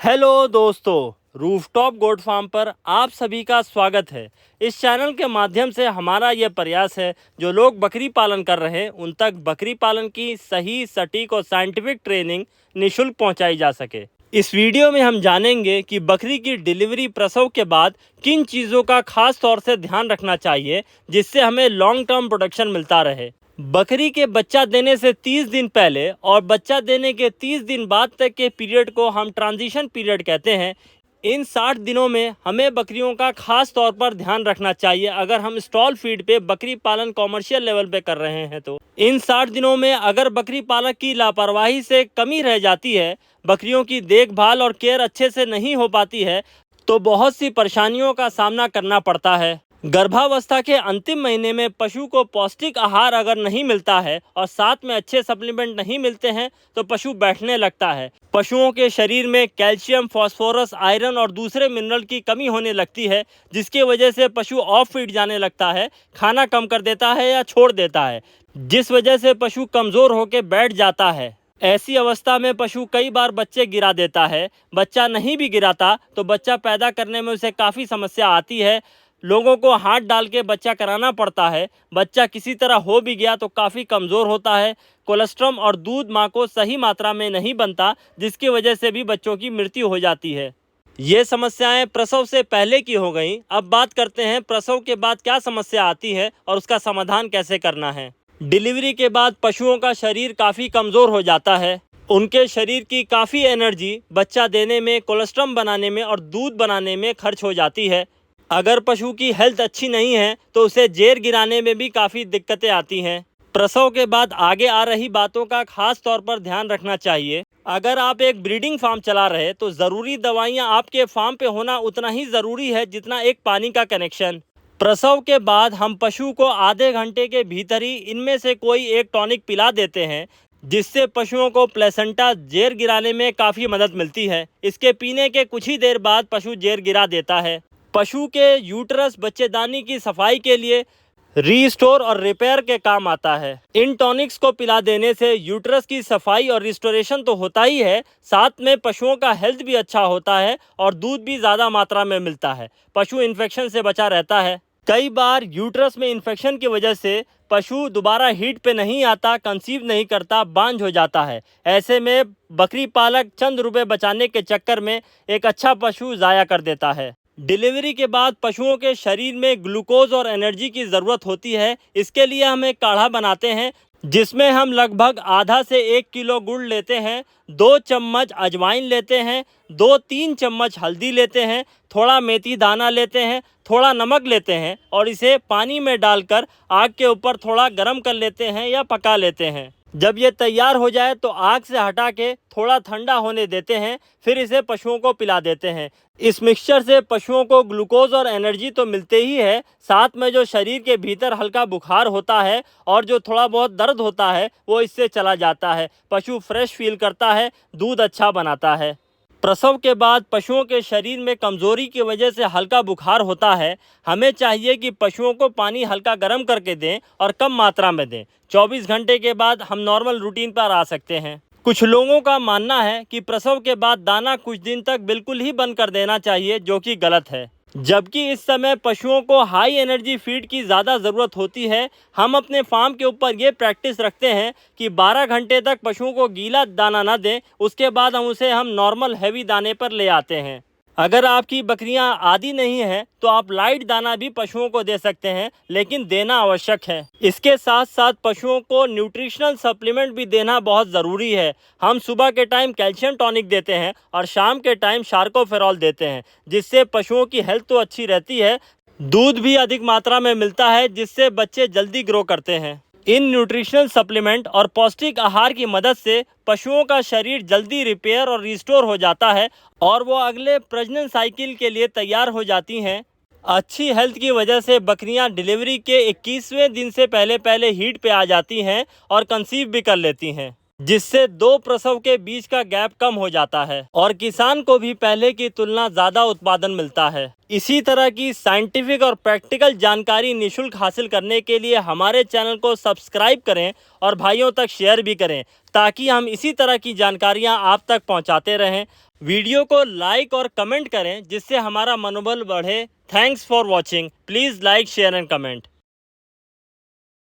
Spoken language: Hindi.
हेलो दोस्तों, रूफटॉप गोट फार्म पर आप सभी का स्वागत है। इस चैनल के माध्यम से हमारा यह प्रयास है जो लोग बकरी पालन कर रहे हैं उन तक बकरी पालन की सही, सटीक और साइंटिफिक ट्रेनिंग निःशुल्क पहुंचाई जा सके। इस वीडियो में हम जानेंगे कि बकरी की डिलीवरी प्रसव के बाद किन चीज़ों का खास तौर से ध्यान रखना चाहिए जिससे हमें लॉन्ग टर्म प्रोडक्शन मिलता रहे। बकरी के बच्चा देने से 30 दिन पहले और बच्चा देने के 30 दिन बाद तक के पीरियड को हम ट्रांजिशन पीरियड कहते हैं। इन 60 दिनों में हमें बकरियों का खास तौर पर ध्यान रखना चाहिए अगर हम स्टॉल फीड पे बकरी पालन कॉमर्शियल लेवल पे कर रहे हैं। तो इन 60 दिनों में अगर बकरी पालक की लापरवाही से कमी रह जाती है, बकरियों की देखभाल और केयर अच्छे से नहीं हो पाती है, तो बहुत सी परेशानियों का सामना करना पड़ता है। गर्भावस्था के अंतिम महीने में पशु को पौष्टिक आहार अगर नहीं मिलता है और साथ में अच्छे सप्लीमेंट नहीं मिलते हैं तो पशु बैठने लगता है। पशुओं के शरीर में कैल्शियम, फास्फोरस, आयरन और दूसरे मिनरल की कमी होने लगती है, जिसकी वजह से पशु ऑफ फीड जाने लगता है, खाना कम कर देता है या छोड़ देता है, जिस वजह से पशु कमज़ोर होकर बैठ जाता है। ऐसी अवस्था में पशु कई बार बच्चे गिरा देता है। बच्चा नहीं भी गिराता तो बच्चा पैदा करने में उसे काफ़ी समस्या आती है। लोगों को हाथ डाल के बच्चा कराना पड़ता है। बच्चा किसी तरह हो भी गया तो काफ़ी कमज़ोर होता है। कोलेस्ट्रॉल और दूध माँ को सही मात्रा में नहीं बनता, जिसकी वजह से भी बच्चों की मृत्यु हो जाती है। ये समस्याएं प्रसव से पहले की हो गई। अब बात करते हैं प्रसव के बाद क्या समस्या आती है और उसका समाधान कैसे करना है। डिलीवरी के बाद पशुओं का शरीर काफ़ी कमज़ोर हो जाता है। उनके शरीर की काफ़ी एनर्जी बच्चा देने में, कोलेस्ट्रॉल बनाने में और दूध बनाने में खर्च हो जाती है। अगर पशु की हेल्थ अच्छी नहीं है तो उसे जेर गिराने में भी काफ़ी दिक्कतें आती हैं। प्रसव के बाद आगे आ रही बातों का खास तौर पर ध्यान रखना चाहिए। अगर आप एक ब्रीडिंग फार्म चला रहे तो ज़रूरी दवाइयाँ आपके फार्म पे होना उतना ही ज़रूरी है जितना एक पानी का कनेक्शन। प्रसव के बाद हम पशु को आधे घंटे के भीतर ही इनमें से कोई एक टॉनिक पिला देते हैं, जिससे पशुओं को प्लेसेंटा जेर गिराने में काफ़ी मदद मिलती है। इसके पीने के कुछ ही देर बाद पशु जेर गिरा देता है। पशु के यूट्रस बच्चेदानी की सफाई के लिए रीस्टोर और रिपेयर के काम आता है। इन टॉनिक्स को पिला देने से यूट्रस की सफाई और रिस्टोरेशन तो होता ही है, साथ में पशुओं का हेल्थ भी अच्छा होता है और दूध भी ज़्यादा मात्रा में मिलता है। पशु इन्फेक्शन से बचा रहता है। कई बार यूट्रस में इन्फेक्शन की वजह से पशु दोबारा हीट पे नहीं आता, कंसीव नहीं करता, बांझ हो जाता है। ऐसे में बकरी पालक चंद रुपए बचाने के चक्कर में एक अच्छा पशु ज़ाया कर देता है। डिलीवरी के बाद पशुओं के शरीर में ग्लूकोज और एनर्जी की ज़रूरत होती है। इसके लिए हम एक काढ़ा बनाते हैं जिसमें हम लगभग आधा से 1 किलो गुड़ लेते हैं, 2 चम्मच अजवाइन लेते हैं, 2-3 चम्मच हल्दी लेते हैं, थोड़ा मेथी दाना लेते हैं, थोड़ा नमक लेते हैं और इसे पानी में डालकर आग के ऊपर थोड़ा गर्म कर लेते हैं या पका लेते हैं। जब ये तैयार हो जाए तो आग से हटा के थोड़ा ठंडा होने देते हैं, फिर इसे पशुओं को पिला देते हैं। इस मिक्सचर से पशुओं को ग्लूकोज और एनर्जी तो मिलते ही है, साथ में जो शरीर के भीतर हल्का बुखार होता है और जो थोड़ा बहुत दर्द होता है वो इससे चला जाता है। पशु फ्रेश फील करता है, दूध अच्छा बनाता है। प्रसव के बाद पशुओं के शरीर में कमज़ोरी की वजह से हल्का बुखार होता है। हमें चाहिए कि पशुओं को पानी हल्का गर्म करके दें और कम मात्रा में दें। 24 घंटे के बाद हम नॉर्मल रूटीन पर आ सकते हैं। कुछ लोगों का मानना है कि प्रसव के बाद दाना कुछ दिन तक बिल्कुल ही बंद कर देना चाहिए, जो कि गलत है। जबकि इस समय पशुओं को हाई एनर्जी फीड की ज़्यादा ज़रूरत होती है। हम अपने फार्म के ऊपर ये प्रैक्टिस रखते हैं कि 12 घंटे तक पशुओं को गीला दाना ना दें, उसके बाद हम नॉर्मल हैवी दाने पर ले आते हैं। अगर आपकी बकरियां आदी नहीं हैं तो आप लाइट दाना भी पशुओं को दे सकते हैं, लेकिन देना आवश्यक है। इसके साथ साथ पशुओं को न्यूट्रिशनल सप्लीमेंट भी देना बहुत ज़रूरी है। हम सुबह के टाइम कैल्शियम टॉनिक देते हैं और शाम के टाइम शार्कोफेरॉल देते हैं, जिससे पशुओं की हेल्थ तो अच्छी रहती है, दूध भी अधिक मात्रा में मिलता है, जिससे बच्चे जल्दी ग्रो करते हैं। इन न्यूट्रिशनल सप्लीमेंट और पौष्टिक आहार की मदद से पशुओं का शरीर जल्दी रिपेयर और रिस्टोर हो जाता है और वो अगले प्रजनन साइकिल के लिए तैयार हो जाती हैं। अच्छी हेल्थ की वजह से बकरियां डिलीवरी के 21वें दिन से पहले पहले हीट पे आ जाती हैं और कंसीव भी कर लेती हैं। जिससे दो प्रसव के बीच का गैप कम हो जाता है और किसान को भी पहले की तुलना ज़्यादा उत्पादन मिलता है। इसी तरह की साइंटिफिक और प्रैक्टिकल जानकारी निशुल्क हासिल करने के लिए हमारे चैनल को सब्सक्राइब करें और भाइयों तक शेयर भी करें, ताकि हम इसी तरह की जानकारियां आप तक पहुंचाते रहें। वीडियो को लाइक और कमेंट करें, जिससे हमारा मनोबल बढ़े। Thanks for watching. Please like, share and comment.